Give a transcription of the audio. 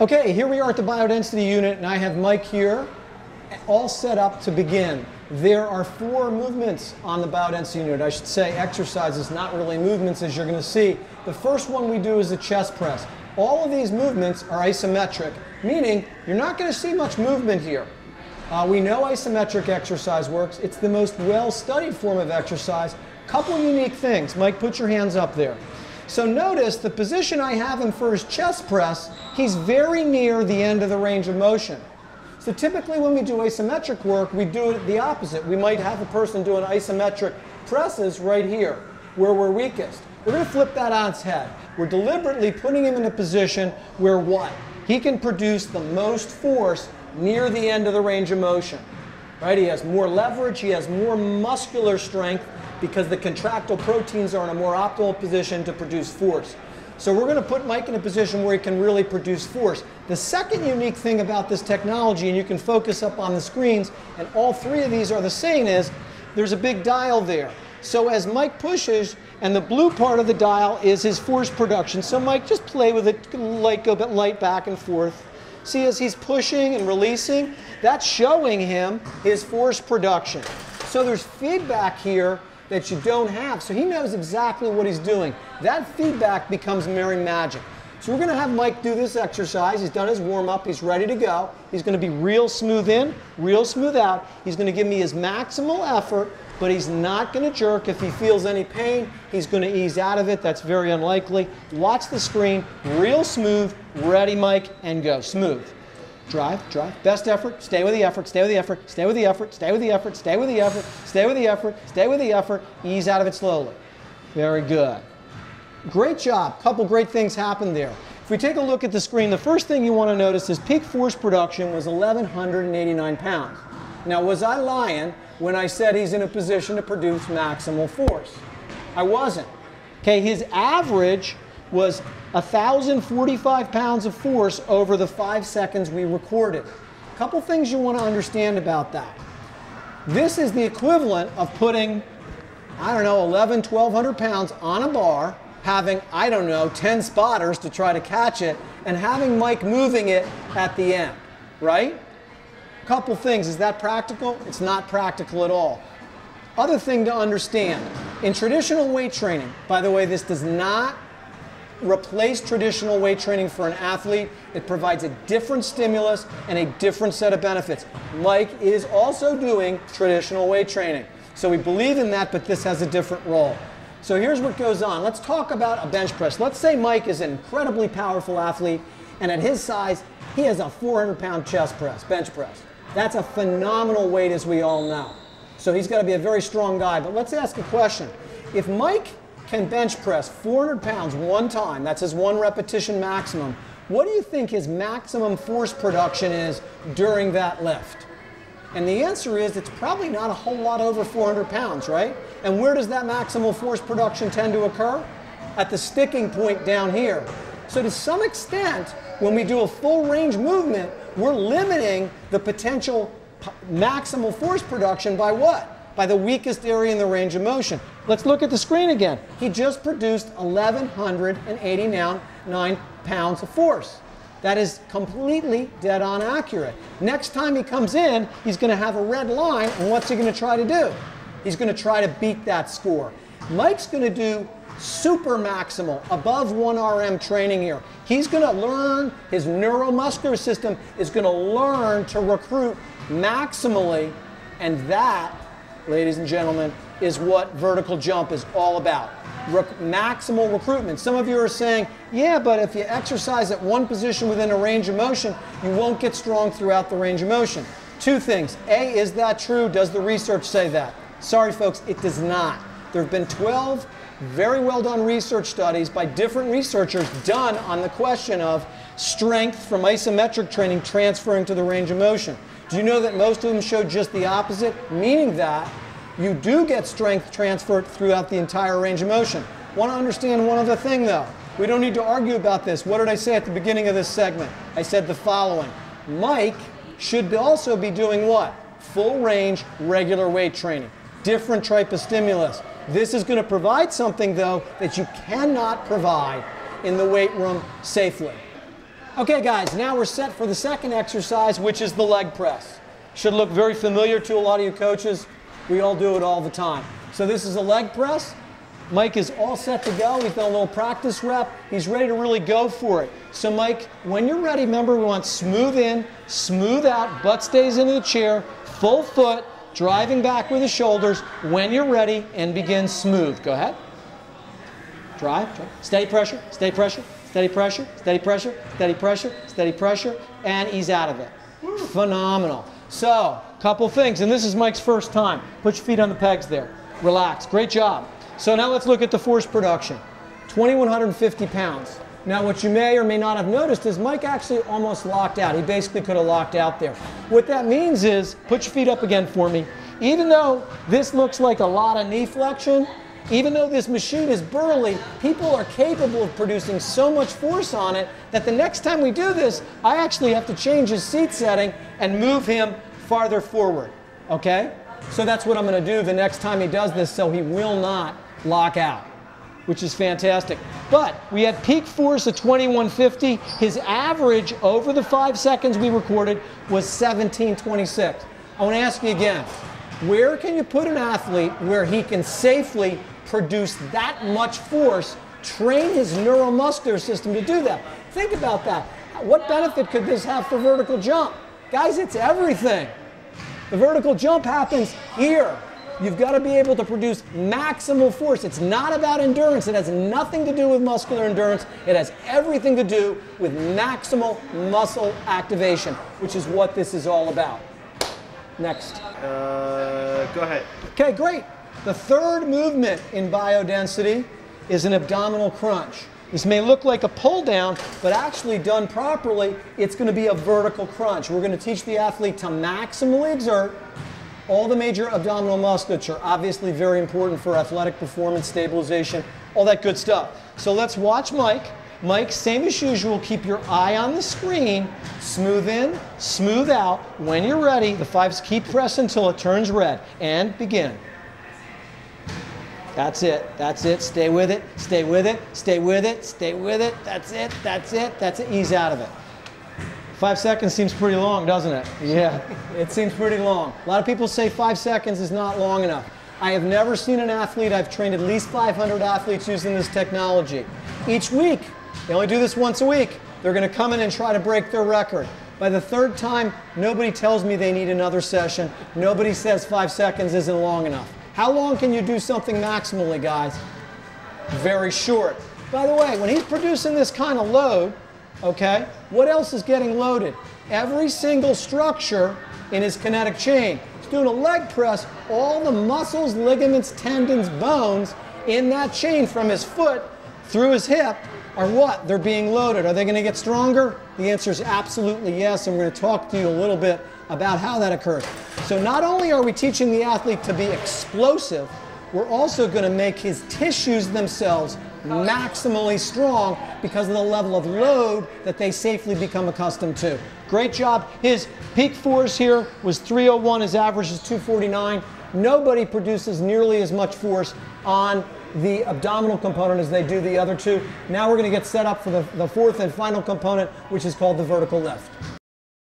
Okay, here we are at the biodensity unit, and I have Mike here, all set up to begin. There are 4 movements on the biodensity unit. I should say exercises, not really movements, as you're going to see. The first one we do is the chest press. All of these movements are isometric, meaning you're not going to see much movement here. We know isometric exercise works. It's the most well-studied form of exercise. Couple unique things. Mike, put your hands up there. So notice the position I have him for his chest press, he's very near the end of the range of motion. So typically when we do isometric work, we do it the opposite. We might have a person doing isometric presses right here, where we're weakest. We're going to flip that on its head. We're deliberately putting him in a position where what? He can produce the most force near the end of the range of motion. Right? He has more leverage, he has more muscular strength, because the contractile proteins are in a more optimal position to produce force. So we're going to put Mike in a position where he can really produce force. The second unique thing about this technology, and you can focus up on the screens, and all 3 of these are the same, is there's a big dial there. So as Mike pushes, and the blue part of the dial is his force production. So Mike, just play with it, go a bit light back and forth. See, as he's pushing and releasing, that's showing him his force production. So there's feedback here that you don't have. So he knows exactly what he's doing. That feedback becomes merry magic. So we're going to have Mike do this exercise. He's done his warm-up. He's ready to go. He's going to be real smooth in, real smooth out. He's going to give me his maximal effort, but he's not going to jerk. If he feels any pain, he's going to ease out of it. That's very unlikely. Watch the screen. Real smooth. Ready, Mike, and go. Smooth. Drive, drive, best effort, stay with the effort, stay with the effort, stay with the effort, stay with the effort, stay with the effort, stay with the effort, stay with the effort, ease out of it slowly. Very good. Great job. Couple great things happened there. If we take a look at the screen, the first thing you want to notice is peak force production was 1,189 pounds. Now, was I lying when I said he's in a position to produce maximal force? I wasn't. Okay, his average was 1,045 pounds of force over the 5 seconds we recorded. A couple things you want to understand about that. This is the equivalent of putting, I don't know, 1,100 pounds on a bar, having, I don't know, 10 spotters to try to catch it, and having Mike moving it at the end, right? Couple things. Is that practical? It's not practical at all. Other thing to understand, in traditional weight training, by the way, this does not replace traditional weight training for an athlete. It provides a different stimulus and a different set of benefits. Mike is also doing traditional weight training. So we believe in that, but this has a different role. So here's what goes on. Let's talk about a bench press. Let's say Mike is an incredibly powerful athlete, and at his size, he has a 400-pound chest press, bench press. That's a phenomenal weight, as we all know. So he's got to be a very strong guy. But let's ask a question. If Mike can bench press 400 pounds one time, that's his 1 repetition maximum, what do you think his maximum force production is during that lift? And the answer is it's probably not a whole lot over 400 pounds, right? And where does that maximal force production tend to occur? At the sticking point down here. So to some extent, when we do a full range movement, we're limiting the potential maximal force production by what? By the weakest area in the range of motion. Let's look at the screen again. He just produced 1,189 pounds of force. That is completely dead on accurate. Next time he comes in, he's going to have a red line, and what's he going to try to do? He's going to try to beat that score. Mike's going to do super maximal, above 1 RM training here. He's going to learn, his neuromuscular system is going to learn to recruit maximally, and that, ladies and gentlemen, is what vertical jump is all about. Maximal recruitment. Some of you are saying, yeah, but if you exercise at one position within a range of motion, you won't get strong throughout the range of motion. 2 things. A, is that true? Does the research say that? Sorry, folks, it does not. There have been 12 very well done research studies by different researchers done on the question of strength from isometric training transferring to the range of motion. Do you know that most of them showed just the opposite? Meaning that you do get strength transferred throughout the entire range of motion. Want to understand one other thing though. We don't need to argue about this. What did I say at the beginning of this segment? I said the following. Mike should also be doing what? Full range, regular weight training. Different type of stimulus. This is going to provide something though that you cannot provide in the weight room safely. Okay guys, now we're set for the second exercise, which is the leg press. Should look very familiar to a lot of you coaches. We all do it all the time. So this is a leg press. Mike is all set to go. He's done a little practice rep. He's ready to really go for it. So Mike, when you're ready, remember we want smooth in, smooth out, butt stays into the chair, full foot, driving back with the shoulders. When you're ready, and begin smooth. Go ahead. Drive. Steady pressure, steady pressure, steady pressure, steady pressure, steady pressure, steady pressure, and ease out of it. Phenomenal. So, couple things, and this is Mike's first time. Put your feet on the pegs there. Relax. Great job. So now let's look at the force production. 2,150 pounds. Now what you may or may not have noticed is Mike actually almost locked out. He basically could have locked out there. What that means is, put your feet up again for me. Even though this looks like a lot of knee flexion, even though this machine is burly, people are capable of producing so much force on it that the next time we do this, I actually have to change his seat setting and move him farther forward, okay? So that's what I'm gonna do the next time he does this, so he will not lock out, which is fantastic. But we had peak force of 2150. His average over the 5 seconds we recorded was 1726. I wanna ask you again, where can you put an athlete where he can safely produce that much force, train his neuromuscular system to do that? Think about that. What benefit could this have for vertical jump? Guys, it's everything. The vertical jump happens here. You've got to be able to produce maximal force. It's not about endurance. It has nothing to do with muscular endurance. It has everything to do with maximal muscle activation, which is what this is all about. Next. Go ahead. Okay, great. The third movement in biodensity is an abdominal crunch. This may look like a pull down, but actually done properly, it's going to be a vertical crunch. We're going to teach the athlete to maximally exert all the major abdominal musculature, obviously very important for athletic performance, stabilization, all that good stuff. So let's watch Mike. Mike, same as usual, keep your eye on the screen, smooth in, smooth out. When you're ready, the fives keep pressing until it turns red, and begin. That's it, stay with it, stay with it, stay with it, stay with it, that's it, that's it, that's it, ease out of it. 5 seconds seems pretty long, doesn't it? Yeah, it seems pretty long. A lot of people say 5 seconds is not long enough. I have never seen an athlete, I've trained at least 500 athletes using this technology. Each week, they only do this once a week, they're going to come in and try to break their record. By the third time, nobody tells me they need another session. Nobody says 5 seconds isn't long enough. How long can you do something maximally, guys? Very short. By the way, when he's producing this kind of load, okay, what else is getting loaded? Every single structure in his kinetic chain. He's doing a leg press, all the muscles, ligaments, tendons, bones in that chain from his foot through his hip are what? They're being loaded. Are they going to get stronger? The answer is absolutely yes, and we're going to talk to you a little bit about how that occurs. So not only are we teaching the athlete to be explosive, we're also going to make his tissues themselves maximally strong because of the level of load that they safely become accustomed to. Great job. His peak force here was 301. His average is 249. Nobody produces nearly as much force on the abdominal component as they do the other two. Now we're going to get set up for the fourth and final component, which is called the vertical lift.